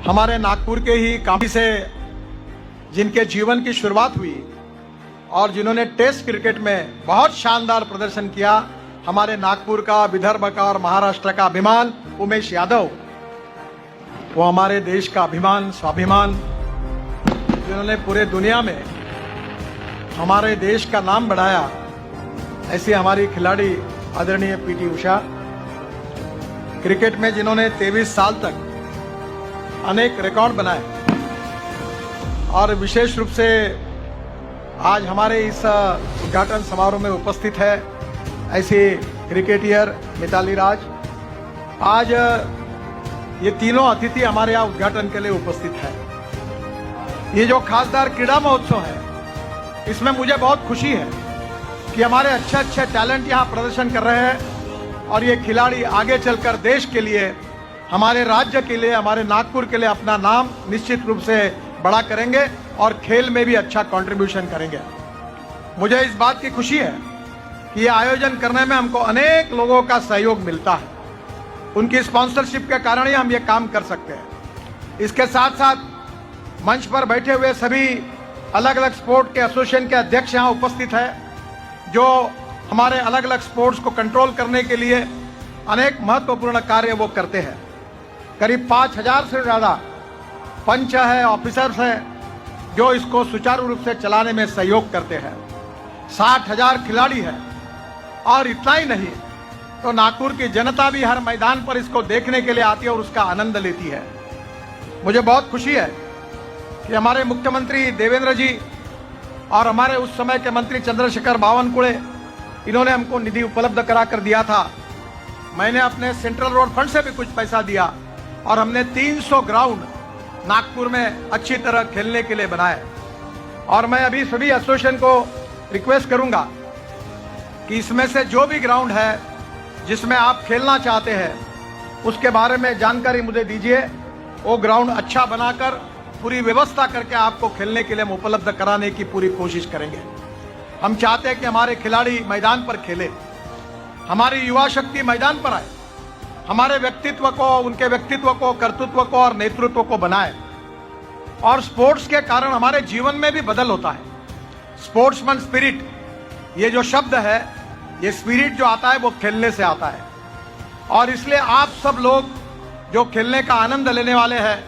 हमारे नागपुर के ही काफी से जिनके जीवन की शुरुआत हुई और जिन्होंने टेस्ट क्रिकेट में बहुत शानदार प्रदर्शन किया, हमारे नागपुर का, विदर्भ का और महाराष्ट्र का अभिमान उमेश यादव, वो हमारे देश का अभिमान, स्वाभिमान, जिन्होंने पूरे दुनिया में हमारे देश का नाम बढ़ाया। ऐसी हमारी खिलाड़ी आदरणीय पीटी उषा, क्रिकेट में जिन्होंने 23 साल तक अनेक रिकॉर्ड बनाए और विशेष रूप से आज हमारे इस उद्घाटन समारोह में उपस्थित है ऐसी क्रिकेटियर मिताली राज। आज ये तीनों अतिथि हमारे यहाँ उद्घाटन के लिए उपस्थित है। ये जो खासदार क्रीड़ा महोत्सव है, इसमें मुझे बहुत खुशी है कि हमारे अच्छे अच्छे टैलेंट यहाँ प्रदर्शन कर रहे हैं और ये खिलाड़ी आगे चलकर देश के लिए, हमारे राज्य के लिए, हमारे नागपुर के लिए अपना नाम निश्चित रूप से बड़ा करेंगे और खेल में भी अच्छा कंट्रीब्यूशन करेंगे। मुझे इस बात की खुशी है कि ये आयोजन करने में हमको अनेक लोगों का सहयोग मिलता है। उनकी स्पॉन्सरशिप के कारण ही हम ये काम कर सकते हैं। इसके साथ साथ मंच पर बैठे हुए सभी अलग अलग स्पोर्ट के एसोसिएशन के अध्यक्ष यहाँ उपस्थित है, जो हमारे अलग अलग स्पोर्ट्स को कंट्रोल करने के लिए अनेक महत्वपूर्ण कार्य वो करते हैं। करीब 5000 से ज़्यादा पंच है, ऑफिसर्स हैं, जो इसको सुचारू रूप से चलाने में सहयोग करते हैं। 60,000 खिलाड़ी हैं और इतना ही नहीं तो नागपुर की जनता भी हर मैदान पर इसको देखने के लिए आती है और उसका आनंद लेती है। मुझे बहुत खुशी है कि हमारे मुख्यमंत्री देवेंद्र जी और हमारे उस समय के मंत्री चंद्रशेखर बावनकुळे, इन्होंने हमको निधि उपलब्ध करा कर दिया था। मैंने अपने सेंट्रल रोड फंड से भी कुछ पैसा दिया और हमने 300 ग्राउंड नागपुर में अच्छी तरह खेलने के लिए बनाए। और मैं अभी सभी एसोसिएशन को रिक्वेस्ट करूंगा कि इसमें से जो भी ग्राउंड है जिसमें आप खेलना चाहते हैं, उसके बारे में जानकारी मुझे दीजिए। वो ग्राउंड अच्छा बनाकर पूरी व्यवस्था करके आपको खेलने के लिए हम उपलब्ध कराने की पूरी कोशिश करेंगे। हम चाहते हैं कि हमारे खिलाड़ी मैदान पर खेले, हमारी युवा शक्ति मैदान पर आए, हमारे व्यक्तित्व को, उनके व्यक्तित्व को, कर्तृत्व को और नेतृत्व को बनाए। और स्पोर्ट्स के कारण हमारे जीवन में भी बदल होता है। स्पोर्ट्समैन स्पिरिट, ये जो शब्द है, ये स्पिरिट जो आता है वो खेलने से आता है। और इसलिए आप सब लोग जो खेलने का आनंद लेने वाले हैं,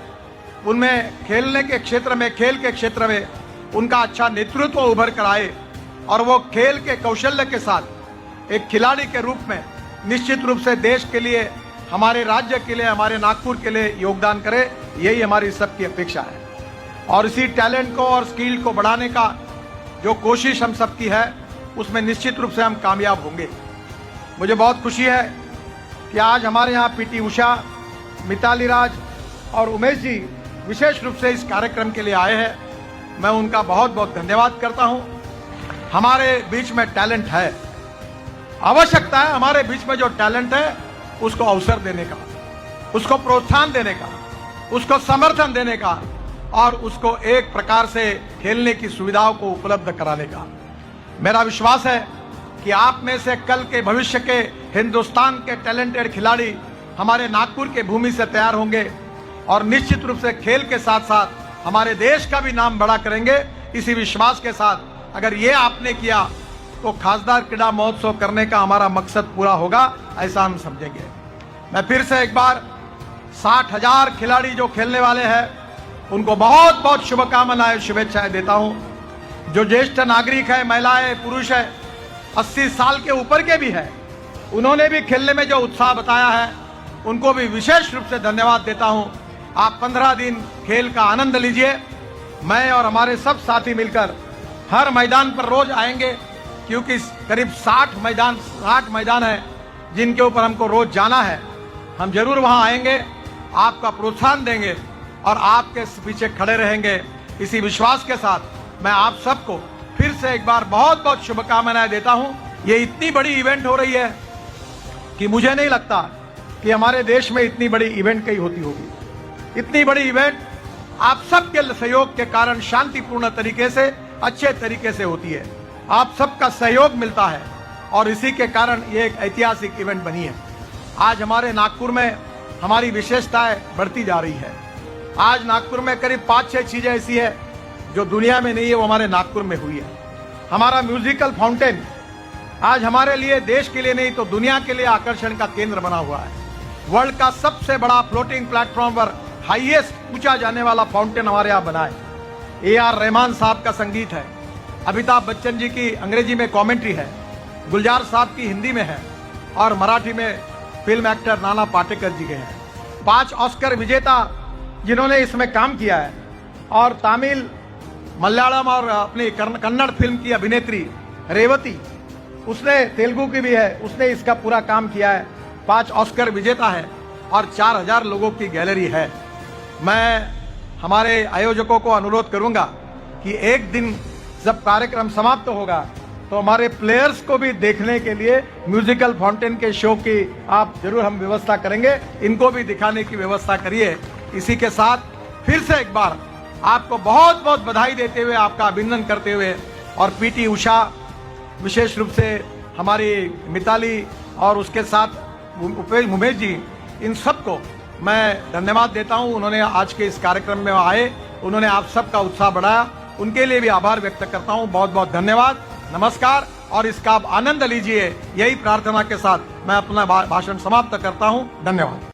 उनमें खेलने के क्षेत्र में, खेल के क्षेत्र में उनका अच्छा नेतृत्व उभर कर आए और वो खेल के कौशल्य के साथ एक खिलाड़ी के रूप में निश्चित रूप से देश के लिए, हमारे राज्य के लिए, हमारे नागपुर के लिए योगदान करे। यही हमारी सबकी अपेक्षा है। और इसी टैलेंट को और स्किल को बढ़ाने का जो कोशिश हम सबकी है, उसमें निश्चित रूप से हम कामयाब होंगे। मुझे बहुत खुशी है कि आज हमारे यहाँ पीटी उषा, मिताली राज और उमेश जी विशेष रूप से इस कार्यक्रम के लिए आए हैं। मैं उनका बहुत बहुत धन्यवाद करता हूँ। हमारे बीच में टैलेंट है, आवश्यकता है हमारे बीच में जो टैलेंट है उसको अवसर देने का, उसको प्रोत्साहन देने का, उसको समर्थन देने का और उसको एक प्रकार से खेलने की सुविधाओं को उपलब्ध कराने का। मेरा विश्वास है कि आप में से कल के भविष्य के हिंदुस्तान के टैलेंटेड खिलाड़ी हमारे नागपुर के भूमि से तैयार होंगे और निश्चित रूप से खेल के साथ साथ हमारे देश का भी नाम बड़ा करेंगे। इसी विश्वास के साथ अगर ये आपने किया तो खासदार क्रीड़ा महोत्सव करने का हमारा मकसद पूरा होगा, ऐसा हम समझेंगे। मैं फिर से एक बार 60,000 खिलाड़ी जो खेलने वाले हैं, उनको बहुत बहुत शुभकामनाएं, शुभेच्छाएं देता हूं। जो ज्येष्ठ नागरिक है, महिलाएं, पुरुष है, 80 साल के ऊपर के भी है, उन्होंने भी खेलने में जो उत्साह बताया है, उनको भी विशेष रूप से धन्यवाद देता हूं। आप 15 दिन खेल का आनंद लीजिए। मैं और हमारे सब साथी मिलकर हर मैदान पर रोज आएंगे, क्योंकि करीब 60 मैदान है जिनके ऊपर हमको रोज जाना है। हम जरूर वहां आएंगे, आपका प्रोत्साहन देंगे और आपके पीछे खड़े रहेंगे। इसी विश्वास के साथ मैं आप सबको फिर से एक बार बहुत बहुत शुभकामनाएं देता हूं। ये इतनी बड़ी इवेंट हो रही है कि मुझे नहीं लगता कि हमारे देश में इतनी बड़ी इवेंट कहीं होती होगी। इतनी बड़ी इवेंट आप सबके सहयोग के कारण शांतिपूर्ण तरीके से, अच्छे तरीके से होती है। आप सबका सहयोग मिलता है और इसी के कारण ये एक ऐतिहासिक इवेंट बनी है। आज हमारे नागपुर में हमारी विशेषताएं बढ़ती जा रही है। आज नागपुर में करीब 5-6 चीजें ऐसी है जो दुनिया में नहीं है, वो हमारे नागपुर में हुई है। हमारा म्यूजिकल फाउंटेन आज हमारे लिए, देश के लिए नहीं तो दुनिया के लिए आकर्षण का केंद्र बना हुआ है। वर्ल्ड का सबसे बड़ा फ्लोटिंग प्लेटफॉर्म पर हाईएस्ट पूछा जाने वाला फाउंटेन हमारे यहाँ बना है। AR रहमान साहब का संगीत है, अमिताभ बच्चन जी की अंग्रेजी में कमेंट्री है, गुलजार साहब की हिंदी में है और मराठी में फिल्म एक्टर नाना पाटेकर जी के हैं। 5 ऑस्कर विजेता जिन्होंने इसमें काम किया है और तमिल, मलयालम और अपनी कन्नड़ फिल्म की अभिनेत्री रेवती, उसने तेलुगु की भी है, उसने इसका पूरा काम किया है। 5 ऑस्कर विजेता है और 4000 लोगों की गैलरी है। मैं हमारे आयोजकों को अनुरोध करूंगा कि एक दिन जब कार्यक्रम समाप्त होगा तो हमारे प्लेयर्स को भी देखने के लिए म्यूजिकल फाउंटेन के शो की आप जरूर हम व्यवस्था करेंगे, इनको भी दिखाने की व्यवस्था करिए। इसी के साथ फिर से एक बार आपको बहुत बहुत बधाई देते हुए, आपका अभिनंदन करते हुए और PT उषा, विशेष रूप से हमारी मिताली और उसके साथ उमेश जी, इन सबको मैं धन्यवाद देता हूं। उन्होंने आज के इस कार्यक्रम में आए, उन्होंने आप सबका उत्साह बढ़ाया, उनके लिए भी आभार व्यक्त करता हूं। बहुत बहुत धन्यवाद, नमस्कार और इसका आप आनंद लीजिए। यही प्रार्थना के साथ मैं अपना भाषण समाप्त करता हूं। धन्यवाद।